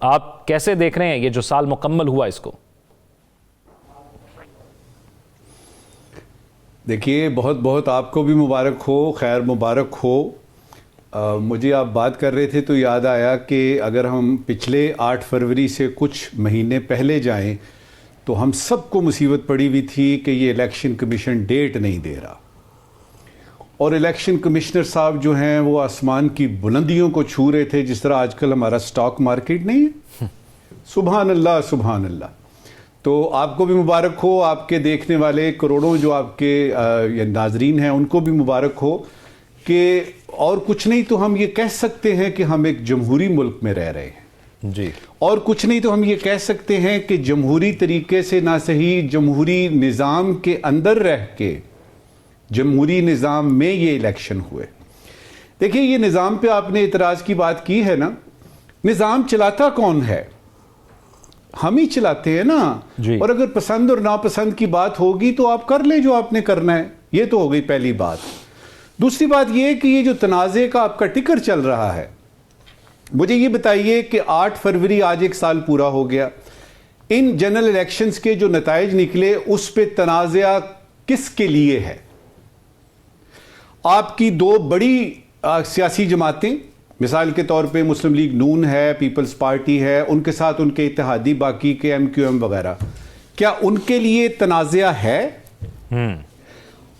آپ کیسے دیکھ رہے ہیں یہ جو سال مکمل ہوا اس کو؟ دیکھیے بہت بہت آپ کو بھی مبارک ہو، خیر مبارک ہو۔ مجھے آپ بات کر رہے تھے تو یاد آیا کہ اگر ہم پچھلے 8 فروری سے کچھ مہینے پہلے جائیں تو ہم سب کو مصیبت پڑی ہوئی تھی کہ یہ الیکشن کمیشن ڈیٹ نہیں دے رہا، اور الیکشن کمشنر صاحب جو ہیں وہ آسمان کی بلندیوں کو چھو رہے تھے، جس طرح آج کل ہمارا سٹاک مارکیٹ نہیں ہے۔ سبحان اللہ سبحان اللہ۔ تو آپ کو بھی مبارک ہو، آپ کے دیکھنے والے کروڑوں جو آپ کے ناظرین ہیں ان کو بھی مبارک ہو کہ اور کچھ نہیں تو ہم یہ کہہ سکتے ہیں کہ ہم ایک جمہوری ملک میں رہ رہے ہیں جی، اور کچھ نہیں تو ہم یہ کہہ سکتے ہیں کہ جمہوری طریقے سے نہ صحیح جمہوری نظام کے اندر رہ کے جمہوری نظام میں یہ الیکشن ہوئے۔ دیکھیں یہ نظام پہ آپ نے اعتراض کی بات کی ہے نا، نظام چلاتا کون ہے؟ ہم ہی چلاتے ہیں نا جی۔ اور اگر پسند اور ناپسند کی بات ہوگی تو آپ کر لیں جو آپ نے کرنا ہے، یہ تو ہو گئی پہلی بات۔ دوسری بات یہ کہ یہ جو تنازع کا آپ کا ٹکر چل رہا ہے، مجھے یہ بتائیے کہ 8 فروری آج 1 سال پورا ہو گیا، ان جنرل الیکشنز کے جو نتائج نکلے اس پہ تنازع کس کے لیے ہے؟ آپ کی 2 بڑی سیاسی جماعتیں، مثال کے طور پہ مسلم لیگ نون ہے، پیپلز پارٹی ہے، ان کے ساتھ ان کے اتحادی باقی کے MQM وغیرہ، کیا ان کے لیے تنازع ہے؟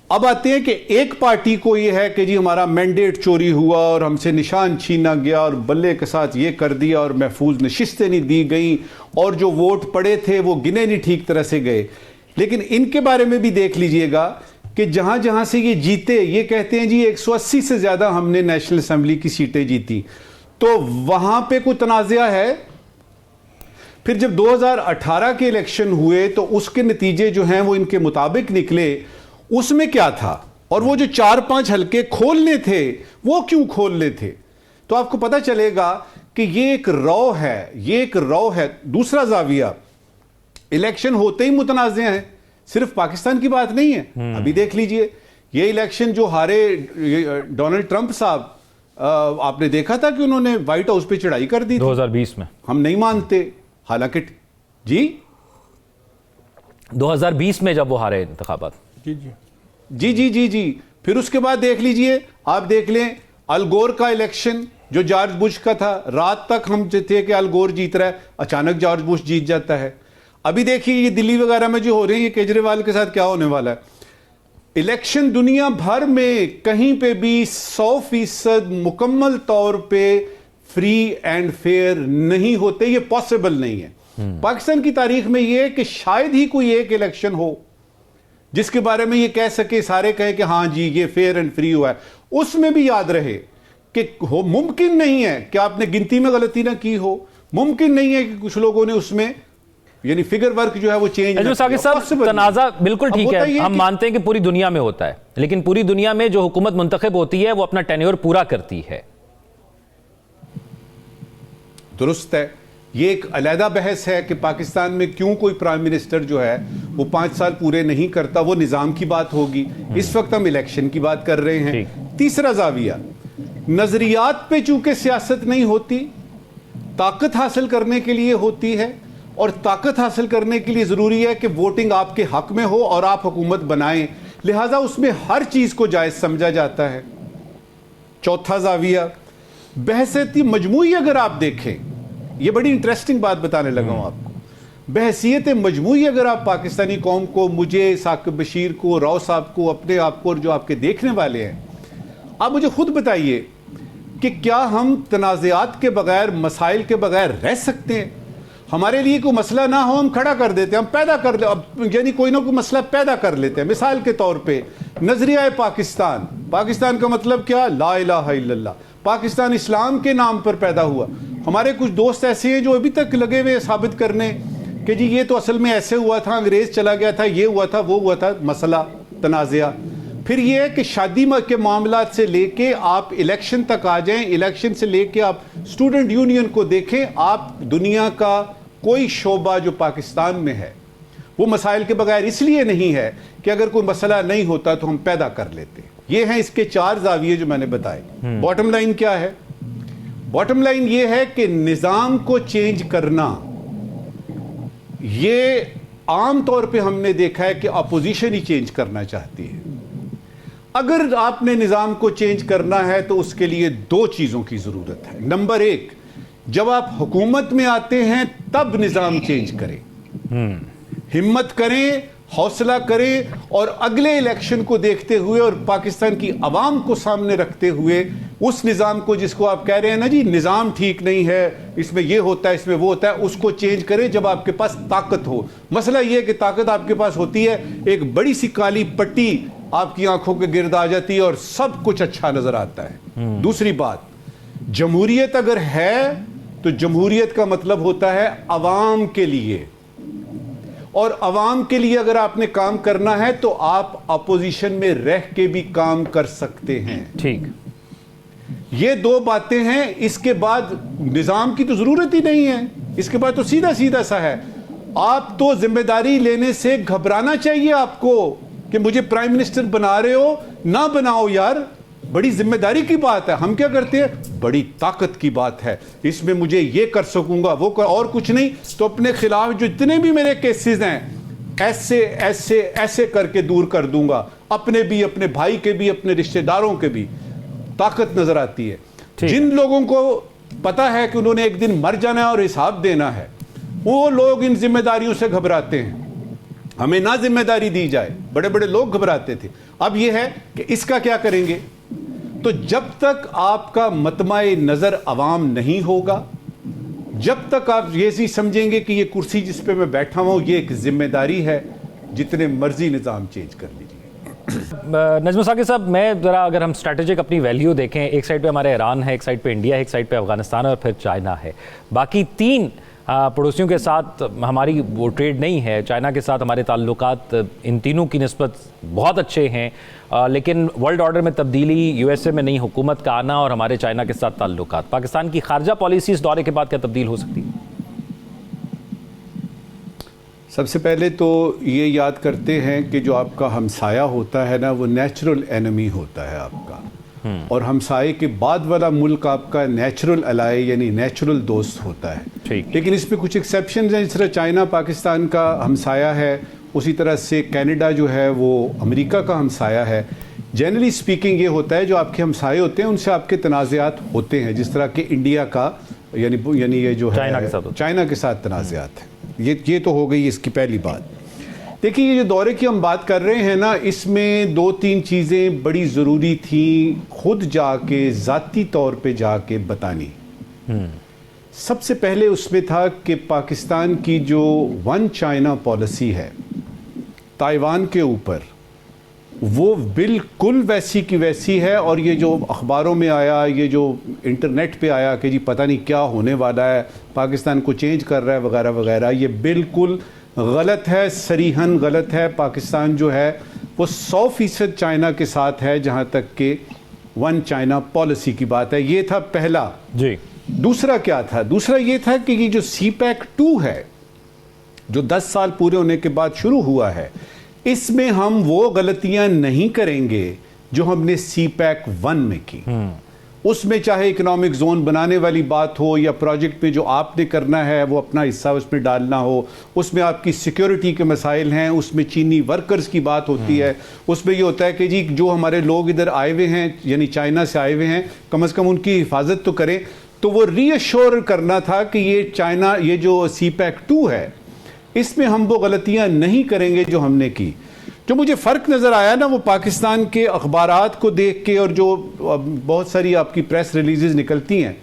اب آتے ہیں کہ ایک پارٹی کو یہ ہے کہ جی ہمارا مینڈیٹ چوری ہوا اور ہم سے نشان چھینا گیا اور بلے کے ساتھ یہ کر دیا اور محفوظ نشستیں نہیں دی گئیں اور جو ووٹ پڑے تھے وہ گنے نہیں ٹھیک طرح سے گئے۔ لیکن ان کے بارے میں بھی دیکھ لیجئے گا کہ جہاں جہاں سے یہ جیتے، یہ کہتے ہیں جی 180 سے زیادہ ہم نے نیشنل اسمبلی کی سیٹیں جیتی، تو وہاں پہ کوئی تنازع ہے؟ پھر جب 2018 کے الیکشن ہوئے تو اس کے نتیجے جو ہیں وہ ان کے مطابق نکلے، اس میں کیا تھا؟ اور وہ جو 4-5 حلقے کھولنے تھے وہ کیوں کھولنے تھے؟ تو آپ کو پتہ چلے گا کہ یہ ایک رو ہے، یہ ایک رو ہے۔ دوسرا زاویہ، الیکشن ہوتے ہی متنازع ہیں، صرف پاکستان کی بات نہیں ہے۔ ابھی دیکھ لیجئے یہ الیکشن جو ہارے ڈونلڈ ٹرمپ صاحب، آپ نے دیکھا تھا کہ انہوں نے وائٹ ہاؤس پہ چڑھائی کر دی 2020 میں، ہم نہیں مانتے، حالانکہ جی 2020 میں جب وہ ہارے انتخابات، جی پھر اس کے بعد دیکھ لیجئے، آپ دیکھ لیں الگور کا الیکشن جو جارج بش کا تھا، رات تک ہم تھے کہ الگور جیت رہا ہے، اچانک جارج بش جیت جاتا ہے۔ ابھی دیکھیے یہ دلی وغیرہ میں جو ہو رہے ہیں، یہ کیجریوال کے ساتھ کیا ہونے والا ہے۔ الیکشن دنیا بھر میں کہیں پہ بھی 100% مکمل طور پہ فری اینڈ فیئر نہیں ہوتے، یہ پاسبل نہیں ہے۔ پاکستان کی تاریخ میں یہ ہے کہ شاید ہی کوئی ایک الیکشن ہو جس کے بارے میں یہ کہہ سکے، سارے کہیں کہ ہاں جی یہ فیئر اینڈ فری ہوا ہے۔ اس میں بھی یاد رہے کہ ممکن نہیں ہے کہ آپ نے گنتی میں غلطی نہ کی ہو، ممکن نہیں ہے کہ کچھ لوگوں نے اس میں یعنی فگر ورک جو ہے وہ چینج نہ کیا۔ صاحب تنازع بالکل ٹھیک ہے، ہم مانتے ہیں کہ پوری دنیا میں ہوتا ہے، لیکن پوری دنیا میں جو حکومت منتخب ہوتی ہے وہ اپنا ٹینیور پورا کرتی ہے۔ درست ہے، یہ ایک علیحدہ بحث ہے کہ پاکستان میں کیوں کوئی پرائم منسٹر جو ہے وہ 5 سال پورے نہیں کرتا، وہ نظام کی بات ہوگی۔ اس وقت ہم الیکشن کی بات کر رہے ہیں۔ تیسرا زاویہ، نظریات پہ چونکہ سیاست نہیں ہوتی، طاقت حاصل کرنے کے لیے ہوتی ہے، اور طاقت حاصل کرنے کے لیے ضروری ہے کہ ووٹنگ آپ کے حق میں ہو اور آپ حکومت بنائیں، لہٰذا اس میں ہر چیز کو جائز سمجھا جاتا ہے۔ چوتھا زاویہ، بحثیت مجموعی اگر آپ دیکھیں، یہ بڑی انٹرسٹنگ بات بتانے لگا ہوں آپ کو، بحثیت مجموعی اگر آپ پاکستانی قوم کو، مجھے، ثاقب بشیر کو، راؤ صاحب کو، اپنے آپ کو اور جو آپ کے دیکھنے والے ہیں، آپ مجھے خود بتائیے کہ کیا ہم تنازعات کے بغیر، مسائل کے بغیر رہ سکتے ہیں؟ ہمارے لیے کوئی مسئلہ نہ ہو ہم کھڑا کر دیتے ہیں، ہم پیدا کر لیتے، یعنی کوئی نہ کوئی مسئلہ پیدا کر لیتے ہیں۔ مثال کے طور پہ نظریہ پاکستان، پاکستان کا مطلب کیا؟ لا الہ الا اللہ، پاکستان اسلام کے نام پر پیدا ہوا۔ ہمارے کچھ دوست ایسے ہیں جو ابھی تک لگے ہوئے ثابت کرنے کہ جی یہ تو اصل میں ایسے ہوا تھا، انگریز چلا گیا تھا، یہ ہوا تھا، وہ ہوا تھا، مسئلہ تنازعہ۔ پھر یہ ہے کہ شادی کے معاملات سے لے کے آپ الیکشن تک آ جائیں، الیکشن سے لے کے آپ اسٹوڈنٹ یونین کو دیکھیں، آپ دنیا کا کوئی شعبہ جو پاکستان میں ہے وہ مسائل کے بغیر اس لیے نہیں ہے کہ اگر کوئی مسئلہ نہیں ہوتا تو ہم پیدا کر لیتے۔ یہ ہیں اس کے 4 زاویے جو میں نے بتائے۔ باٹم لائن کیا ہے؟ बॉटम लाइन ये है कि निजाम को चेंज करना, ये आम तौर पे हमने देखा है कि अपोजिशन ही चेंज करना चाहती है। अगर आपने निजाम को चेंज करना है तो उसके लिए दो चीजों की जरूरत है। नंबर एक, जब आप हुकूमत में आते हैं तब निजाम चेंज करें, हिम्मत करें, हौसला करें, और अगले इलेक्शन को देखते हुए और पाकिस्तान की आवाम को सामने रखते हुए उस निज़ाम को, जिसको आप कह रहे हैं ना जी निज़ाम ठीक नहीं है, इसमें ये होता है, इसमें वो होता है, उसको चेंज करें जब आपके पास ताकत हो। मसला ये है कि ताकत आपके पास होती है, एक बड़ी सी काली पट्टी आपकी आंखों के गिर्द आ जाती है और सब कुछ अच्छा नजर आता है। दूसरी बात, जमहूरियत अगर है तो जमहूरियत का मतलब होता है अवाम के लिए, और अवाम के लिए अगर आपने काम करना है तो आप अपोजिशन में रह के भी काम कर सकते हैं। ठीक, ये दो बातें हैं। इसके बाद निजाम की तो जरूरत ही नहीं है, इसके बाद तो सीधा सीधा सा है। आप तो जिम्मेदारी लेने से घबराना चाहिए आपको कि मुझे प्राइम मिनिस्टर बना रहे हो, ना बनाओ यार, बड़ी जिम्मेदारी की बात है। हम क्या करते हैं, बड़ी ताकत की बात है, इसमें मुझे ये कर सकूंगा, वो कर, और कुछ नहीं। तो अपने खिलाफ जो जितने भी मेरे केसेस हैं ऐसे ऐसे ऐसे करके दूर कर दूंगा, अपने भी, अपने भाई के भी, अपने रिश्तेदारों के भी। ताकत नजर आती है। जिन लोगों को पता है कि उन्होंने एक दिन मर जाना है और हिसाब देना है, वो लोग इन जिम्मेदारियों से घबराते हैं। हमें ना जिम्मेदारी दी जाए, बड़े बड़े लोग घबराते थे। अब यह है कि इसका क्या करेंगे। तो जब तक आपका मतमाए नजर अवाम नहीं होगा, जब तक आप ये चीज समझेंगे कि ये कुर्सी जिस पे मैं बैठा हूं ये एक जिम्मेदारी है, जितने मर्जी निजाम चेंज कर लीजिए। नजमुल साकिब साहब, मैं ज़रा अगर हम स्ट्रैटेजिक अपनी वैल्यू देखें, एक साइड पे हमारे ईरान है, एक साइड पे इंडिया है, एक साइड पे अफगानिस्तान है और फिर चाइना है। बाकी तीन पड़ोसियों के साथ हमारी वो ट्रेड नहीं है। चाइना के साथ हमारे ताल्लुकात इन तीनों की निस्बत बहुत अच्छे हैं, लेकिन वर्ल्ड ऑर्डर में तब्दीली, यूएसए में नई हुकूमत का आना और हमारे चाइना के साथ ताल्लुकात, पाकिस्तान की खारजा पॉलिसी इस दौरे के बाद क्या तब्दील हो सकती है? सबसे पहले तो ये याद करते हैं कि जो आपका हमसाया होता है ना, वो नेचुरल एनिमी होता है आपका, और हमसाये के बाद वाला मुल्क आपका नेचुरल अलाय यानी नेचुरल दोस्त होता है। लेकिन इसमें कुछ एक्सेप्शन हैं, जिस तरह चाइना पाकिस्तान का हमसाया है, उसी तरह से कनाडा जो है वो अमेरिका का हमसाया है। जनरली स्पीकिंग ये होता है, जो आपके हमसाये होते हैं उनसे आपके तनाज़ात होते हैं, जिस तरह के इंडिया का यानी ये जो है चाइना के साथ तनाज़ात है। ये तो हो गई इसकी पहली बात। देखिए, ये जो दौरे की हम बात कर रहे हैं ना, इसमें दो तीन चीज़ें बड़ी ज़रूरी थी खुद जाके ज़ाती तौर पे जाके बतानी। सबसे पहले उसमें था कि पाकिस्तान की जो वन चाइना पॉलिसी है ताइवान के ऊपर, वो बिल्कुल वैसी की वैसी है। और ये जो अखबारों में आया, ये जो इंटरनेट पे आया कि जी पता नहीं क्या होने वाला है, पाकिस्तान को चेंज कर रहा है वगैरह वगैरह, ये बिल्कुल गलत है, सरीहन गलत है। पाकिस्तान जो है वो 100% चाइना के साथ है जहाँ तक कि वन चाइना पॉलिसी की बात है। ये था पहला जी। दूसरा क्या था? दूसरा ये था कि ये जो CPEC 2 है, जो 10 साल पूरे होने के बाद शुरू हुआ है, इसमें हम वो गलतियां नहीं करेंगे जो हमने CPEC 1 में की। उसमें चाहे इकोनॉमिक जोन बनाने वाली बात हो या प्रोजेक्ट में जो आपने करना है वो अपना हिस्सा उसमें डालना हो, उसमें आपकी सिक्योरिटी के मसाइल हैं, उसमें चीनी वर्कर्स की बात होती है, उसमें ये होता है कि जी जो हमारे लोग इधर आए हुए हैं यानी चाइना से आए हुए हैं, कम से कम उनकी हिफाजत तो करें। तो वो रीअश्योर करना था कि ये जो CPEC 2 है, इसमें हम वो गलतियां नहीं करेंगे जो हमने की। जो मुझे फ़र्क नज़र आया ना, वो पाकिस्तान के अखबारात को देख के और जो बहुत सारी आपकी प्रेस रिलीजेस निकलती हैं,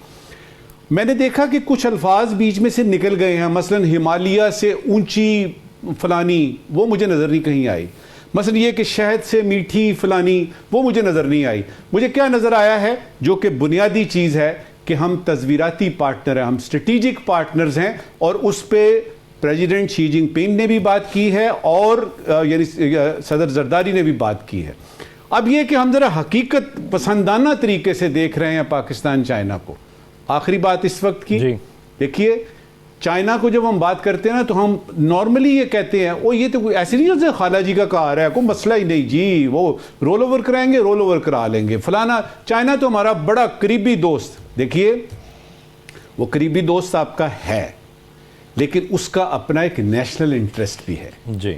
मैंने देखा कि कुछ अल्फाज बीच में से निकल गए हैं। मसलन हिमालय से ऊंची फलानी, वो मुझे नज़र नहीं कहीं आई। मसलन ये कि शहद से मीठी फलानी, वो मुझे नज़र नहीं आई। मुझे क्या नज़र आया है, जो कि बुनियादी चीज़ है कि हम तज़वीराती पार्टनर हैं, हम स्ट्रेटेजिक पार्टनर्स हैं, और उस पर प्रेसिडेंट शी जिनपिंग ने भी बात की है और यानी सदर जरदारी ने भी बात की है। अब ये कि हम ज़रा हकीकत पसंदाना तरीके से देख रहे हैं पाकिस्तान चाइना को। आखिरी बात इस वक्त की, देखिए चाइना को जब हम बात करते हैं ना, तो हम नॉर्मली ये कहते हैं वो ये तो कोई ऐसे नहीं जैसे खाला जी का कहा रहा है, कोई मसला ही नहीं जी, वो रोल ओवर कराएंगे, रोल ओवर करा लेंगे फलाना। चाइना तो हमारा बड़ा करीबी दोस्त। देखिए वो करीबी दोस्त आपका है, लेकिन उसका अपना एक नेशनल इंटरेस्ट भी है। जी,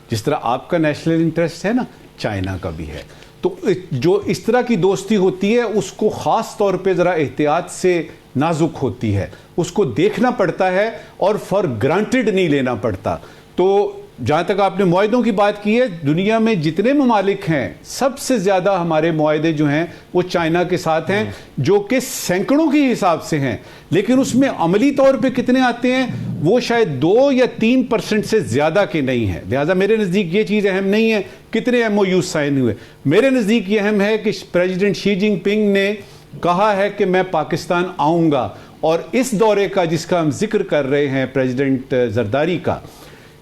जिस तरह आपका नेशनल इंटरेस्ट है ना, चाइना का भी है। तो जो इस तरह की दोस्ती होती है उसको ख़ास तौर पे ज़रा एहतियात से नाजुक होती है, उसको देखना पड़ता है और फॉर ग्रांटेड नहीं लेना पड़ता। तो जहाँ तक आपने मुआहदों की बात की है, दुनिया में जितने ममालिक हैं सबसे ज़्यादा हमारे मुआहदे जो हैं वो चाइना के साथ हैं, जो कि सैकड़ों के हिसाब से हैं, लेकिन उसमें अमली तौर पे कितने आते हैं वो शायद 2 या 3% से ज़्यादा के नहीं हैं। लिहाजा मेरे नज़दीक ये चीज़ अहम नहीं है कितने MOU साइन हुए, मेरे नज़दीक ये अहम है कि प्रेसिडेंट शी जिनपिंग ने कहा है कि मैं पाकिस्तान आऊँगा, और इस दौरे का जिसका हम जिक्र कर रहे हैं प्रेसिडेंट जरदारी का,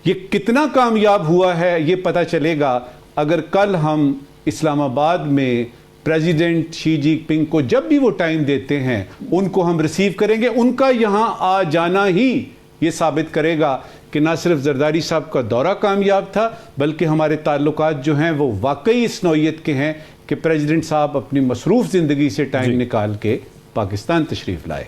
ये कितना कामयाब हुआ है ये पता चलेगा अगर कल हम इस्लामाबाद में प्रेसिडेंट शी जिनपिंग को जब भी वो टाइम देते हैं उनको हम रिसीव करेंगे। उनका यहाँ आ जाना ही ये साबित करेगा कि ना सिर्फ जरदारी साहब का दौरा कामयाब था, बल्कि हमारे ताल्लुकात जो हैं वो वाकई इस नौइयत के हैं कि प्रेसिडेंट साहब अपनी मसरूफ़ ज़िंदगी से टाइम निकाल के पाकिस्तान तशरीफ़ लाए।